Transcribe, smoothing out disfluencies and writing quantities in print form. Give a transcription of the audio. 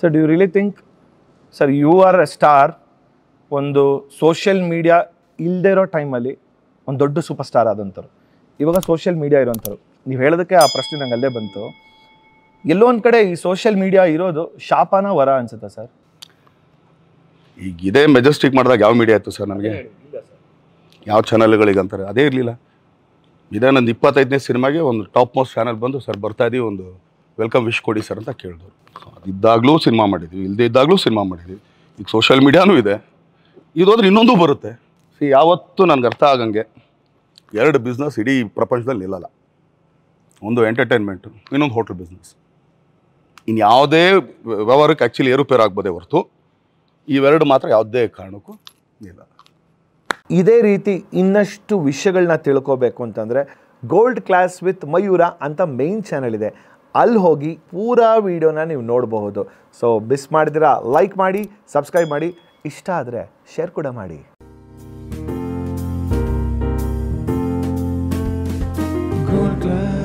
So do you really think sir you are a star, ಒಂದು social media ಇಲ್ಲದೆ ಇರೋ ಟೈಮಲ್ಲಿ ಒಂದು ದೊಡ್ಡ ಸೂಪರ್ ಸ್ಟಾರ್ ಆದಂಥವ್ರು, ಇವಾಗ ಸೋಷಿಯಲ್ ಮೀಡಿಯಾ ಇರೋಂಥವ್ರು, ನೀವು ಹೇಳೋದಕ್ಕೆ ಆ ಪ್ರಶ್ನೆ ನಂಗೆ ಅಲ್ಲೇ ಬಂತು. ಎಲ್ಲೋ ಒಂದು ಕಡೆ ಈ ಸೋಷಿಯಲ್ ಮೀಡಿಯಾ ಇರೋದು ಶಾಪನ ವರ ಅನ್ಸುತ್ತಾ ಸರ್? ಈಗ ಇದೇ ಮೆಜೆಸ್ಟಿಕ್ ಮಾಡಿದಾಗ ಯಾವ ಮೀಡಿಯಾ ಇತ್ತು ಸರ್ ನನಗೆ? ಯಾವ ಚಾನಲ್ಗಳಿಗೆ ಅಂತಾರೆ ಅದೇ ಇರಲಿಲ್ಲ. ಇದೇ ನಂದು 25ನೇ ಸಿನಿಮಾಗೆ ಒಂದು ಟಾಪ್ ಮೋಸ್ಟ್ ಚಾನಲ್ ಬಂದು ಸರ್ ಬರ್ತಾ ಇದೀವಿ, ಒಂದು ವೆಲ್ಕಮ್ ವಿಶ್ ಕೊಡಿ ಸರ್ ಅಂತ ಕೇಳಿದ್ರು. ಅದಿದ್ದಾಗಲೂ ಸಿನಿಮಾ ಮಾಡಿದ್ವಿ, ಇಲ್ಲದೇ ಇದ್ದಾಗಲೂ ಸಿನಿಮಾ ಮಾಡಿದ್ವಿ. ಈಗ ಸೋಷಿಯಲ್ ಮೀಡಿಯಾನೂ ಇದೆ, ಇದೋದ್ರೆ ಇನ್ನೊಂದು ಬರುತ್ತೆ. ಯಾವತ್ತೂ ನನಗೆ ಅರ್ಥ ಆಗಂಗೆ 2 ಬಿಸ್ನೆಸ್ ಇಡೀ ಪ್ರಪಂಚದಲ್ಲಿ ನಿಲ್ಲಲ್ಲ. ಒಂದು ಎಂಟರ್ಟೈನ್ಮೆಂಟು, ಇನ್ನೊಂದು ಹೋಟೆಲ್ ಬಿಸ್ನೆಸ್. ಇನ್ನು ಯಾವುದೇ ವ್ಯವಹಾರಕ್ಕೆ ಆ್ಯಕ್ಚುಲಿ ಏರುಪೇರು ಆಗ್ಬೋದೇ ಹೊರತು ಇವೆರಡು ಮಾತ್ರ ಯಾವುದೇ ಕಾರಣಕ್ಕೂ ನಿಲ್ಲಲ್ಲ. ಇದೇ ರೀತಿ ಇನ್ನಷ್ಟು ವಿಷಯಗಳನ್ನ ತಿಳ್ಕೋಬೇಕು ಅಂತಂದರೆ ಗೋಲ್ಡ್ ಕ್ಲಾಸ್ ವಿತ್ ಮಯೂರ ಅಂತ ಮೇನ್ ಚಾನಲ್ ಇದೆ, ಅಲ್ಲಿ ಹೋಗಿ ಪೂರಾ ವಿಡಿಯೋನ ನೀವು ನೋಡಬಹುದು. ಸೊ ಮಿಸ್ ಮಾಡಿದಿರಾ ಲೈಕ್ ಮಾಡಿ, ಸಬ್ಸ್ಕ್ರೈಬ್ ಮಾಡಿ, ಇಷ್ಟ ಆದರೆ ಶೇರ್ ಕೂಡ ಮಾಡಿ. Gold Class.